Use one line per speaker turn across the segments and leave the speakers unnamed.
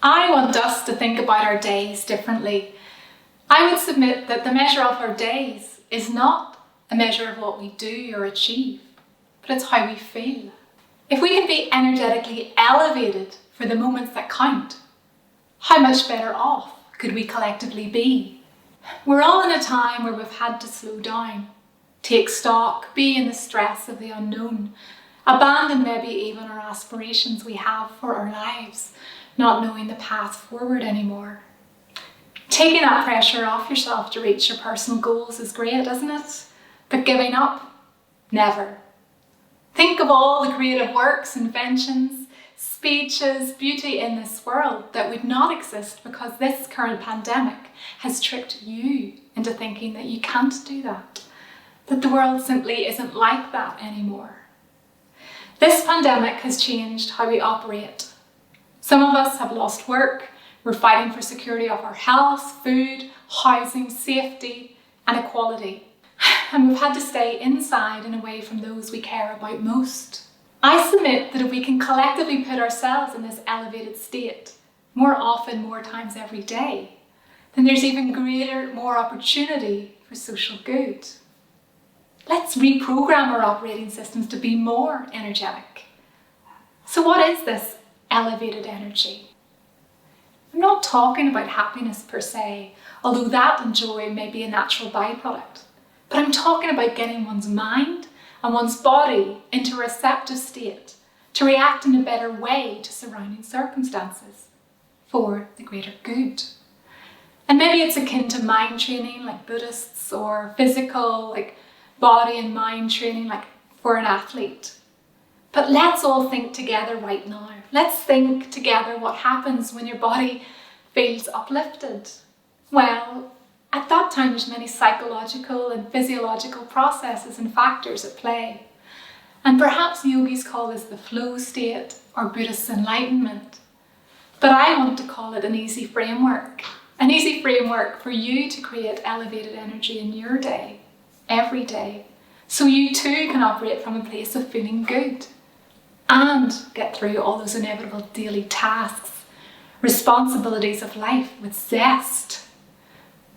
I want us to think about our days differently. I would submit that the measure of our days is not a measure of what we do or achieve, but it's how we feel. If we can be energetically elevated for the moments that count, how much better off could we collectively be? We're all in a time where we've had to slow down, take stock, be in the stress of the unknown, abandon maybe even our aspirations we have for our lives, not knowing the path forward anymore. Taking that pressure off yourself to reach your personal goals is great, isn't it? But giving up? Never. Think of all the creative works, inventions, speeches, beauty in this world that would not exist because this current pandemic has tricked you into thinking that you can't do that the world simply isn't like that anymore. This pandemic has changed how we operate. Some of us have lost work. We're fighting for security of our health, food, housing, safety, and equality. And we've had to stay inside and away from those we care about most. I submit that if we can collectively put ourselves in this elevated state, more often, more times every day, then there's even greater, more opportunity for social good. Let's reprogram our operating systems to be more energetic. So what is this elevated energy? I'm not talking about happiness per se, although that and joy may be a natural byproduct. But I'm talking about getting one's mind and one's body into a receptive state to react in a better way to surrounding circumstances for the greater good. And maybe it's akin to mind training like Buddhists, or physical like body and mind training like for an athlete. But let's all think together right now. Let's think together what happens when your body feels uplifted. Well, at that time there's many psychological and physiological processes and factors at play. And perhaps yogis call this the flow state or Buddhist enlightenment. But I want to call it an easy framework. An easy framework for you to create elevated energy in your day, every day, so you too can operate from a place of feeling good and get through all those inevitable daily tasks, responsibilities of life with zest,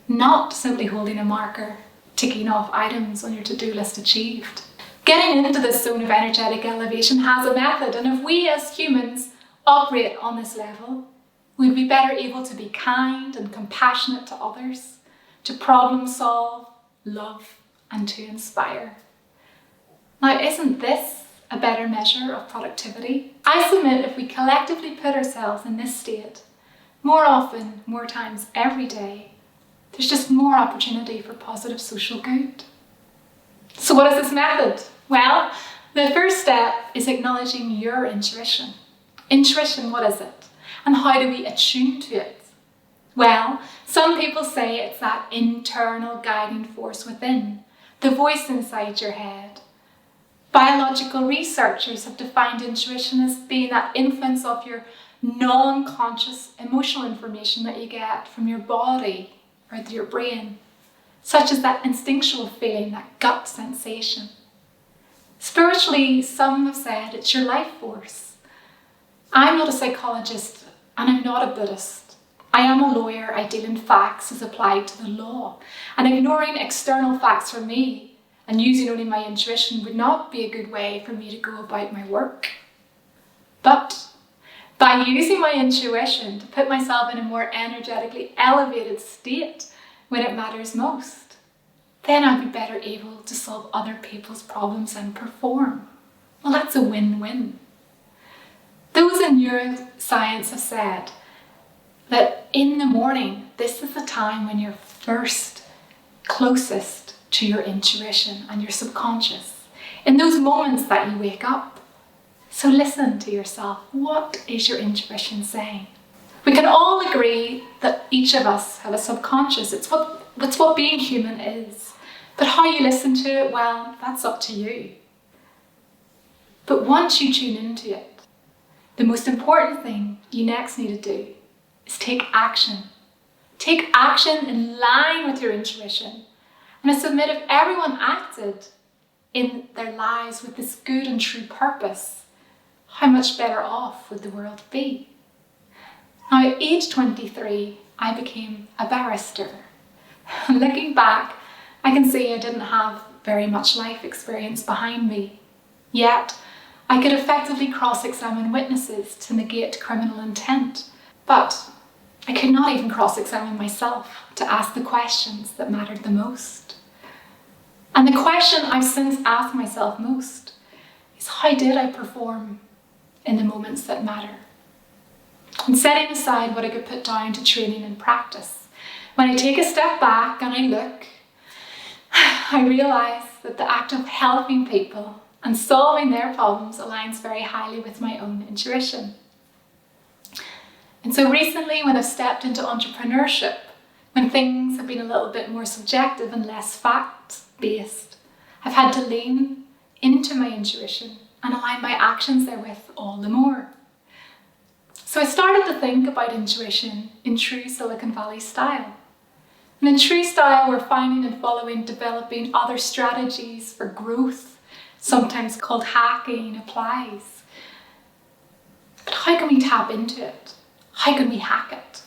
not simply holding a marker, ticking off items on your to-do list achieved. Getting into this zone of energetic elevation has a method, and if we as humans operate on this level, we'd be better able to be kind and compassionate to others, to problem solve, love, and to inspire. Now, isn't this a better measure of productivity? I submit if we collectively put ourselves in this state, more often, more times every day, there's just more opportunity for positive social good. So what is this method? Well, the first step is acknowledging your intuition. Intuition, what is it? And how do we attune to it? Well, some people say it's that internal guiding force within, the voice inside your head. Biological researchers have defined intuition as being that influence of your non-conscious emotional information that you get from your body or your brain, such as that instinctual feeling, that gut sensation. Spiritually, some have said it's your life force. I'm not a psychologist and I'm not a Buddhist. I am a lawyer. I deal in facts as applied to the law, and ignoring external facts for me and using only my intuition would not be a good way for me to go about my work. But by using my intuition to put myself in a more energetically elevated state when it matters most, then I'll be better able to solve other people's problems and perform. Well, that's a win-win. Those in neuroscience have said that in the morning, this is the time when you're first closest to your intuition and your subconscious, in those moments that you wake up. So listen to yourself. What is your intuition saying? We can all agree that each of us have a subconscious. It's what being human is. But how you listen to it, well, that's up to you. But once you tune into it, the most important thing you next need to do is take action. Take action in line with your intuition. And I submit if everyone acted in their lives with this good and true purpose, how much better off would the world be? Now at age 23, I became a barrister. And looking back, I can see I didn't have very much life experience behind me. Yet, I could effectively cross-examine witnesses to negate criminal intent. But I could not even cross-examine myself to ask the questions that mattered the most. And the question I've since asked myself most is, how did I perform in the moments that matter? And setting aside what I could put down to training and practice, when I take a step back and I look, I realise that the act of helping people and solving their problems aligns very highly with my own intuition. And so recently, when I've stepped into entrepreneurship, when things have been a little bit more subjective and less fact-based, I've had to lean into my intuition and align my actions therewith all the more. So I started to think about intuition in true Silicon Valley style. And in true style, we're finding and following, developing other strategies for growth, sometimes called hacking, applies. But how can we tap into it? How can we hack it?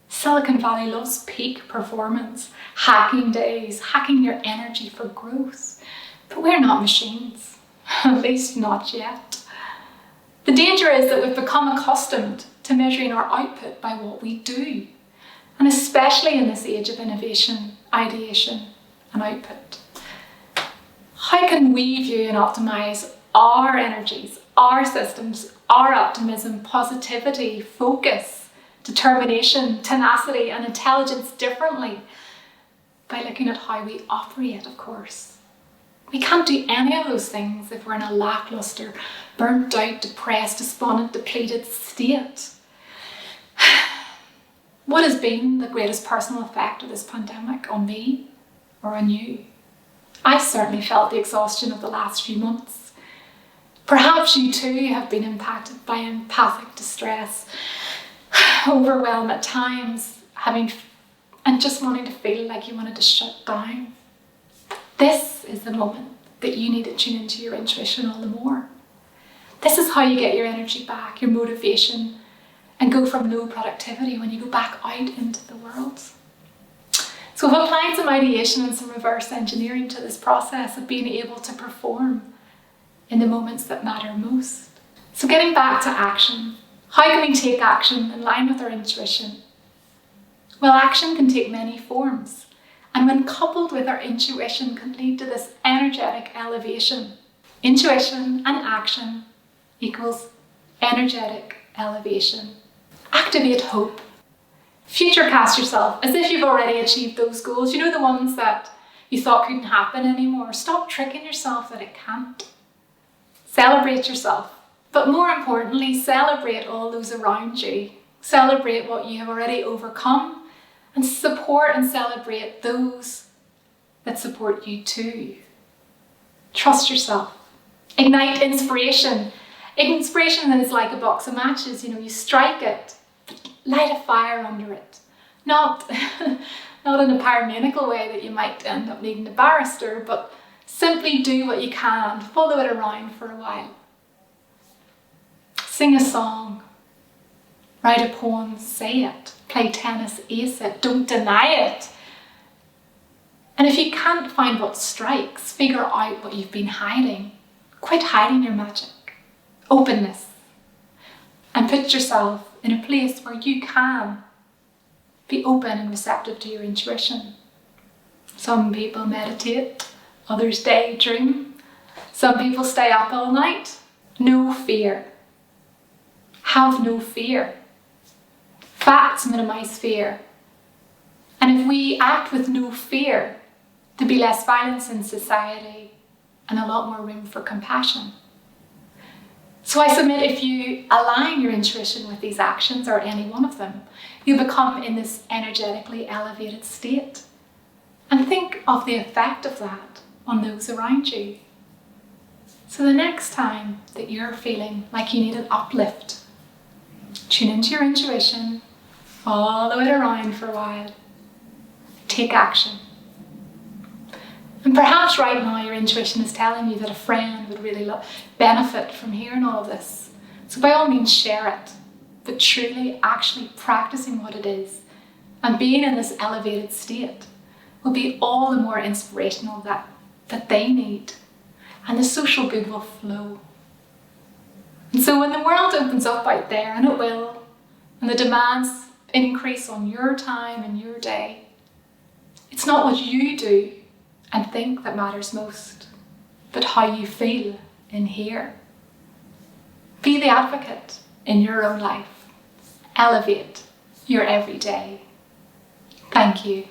Silicon Valley loves peak performance, hacking days, hacking your energy for growth. But we're not machines, at least not yet. The danger is that we've become accustomed to measuring our output by what we do, and especially in this age of innovation, ideation, and output. How can we view and optimize our energies, our systems, our optimism, positivity, focus, determination, tenacity, and intelligence differently? By looking at how we operate, of course. We can't do any of those things if we're in a lackluster, burnt out, depressed, despondent, depleted state. What has been the greatest personal effect of this pandemic on me or on you? I certainly felt the exhaustion of the last few months. Perhaps you too have been impacted by empathic distress, overwhelm at times, and just wanting to feel like you wanted to shut down. This is the moment that you need to tune into your intuition all the more. This is how you get your energy back, your motivation, and go from low productivity when you go back out into the world. So we've applied some ideation and some reverse engineering to this process of being able to perform in the moments that matter most. So getting back to action, how can we take action in line with our intuition? Well, action can take many forms, and when coupled with our intuition can lead to this energetic elevation. Intuition and action equals energetic elevation. Activate hope. Futurecast yourself as if you've already achieved those goals. You know, the ones that you thought couldn't happen anymore. Stop tricking yourself that it can't. Celebrate yourself. But more importantly, celebrate all those around you. Celebrate what you have already overcome and support and celebrate those that support you too. Trust yourself. Ignite inspiration. Inspiration is like a box of matches. You know, you strike it, but light a fire under it. Not in a pyromaniacal way that you might end up needing a barrister, but simply do what you can. Follow it around for a while. Sing a song. Write a poem, say it. Play tennis, ace it. Don't deny it. And if you can't find what strikes, figure out what you've been hiding. Quit hiding your magic. Openness. And put yourself in a place where you can be open and receptive to your intuition. Some people meditate, others daydream. Some people stay up all night. No fear. Have no fear. Facts minimize fear. And if we act with no fear, there'll be less violence in society and a lot more room for compassion. So I submit, if you align your intuition with these actions, or any one of them, you become in this energetically elevated state. And think of the effect of that on those around you. So the next time that you're feeling like you need an uplift, tune into your intuition, follow it around for a while, take action. And perhaps right now your intuition is telling you that a friend would really benefit from hearing all of this. So by all means share it. but truly actually practicing what it is and being in this elevated state will be all the more inspirational that they need, and the social good will flow. And so when the world opens up out there, and it will, and the demands increase on your time and your day, it's not what you do and think that matters most, but how you feel in here. Be the advocate in your own life. Elevate your everyday. Thank you.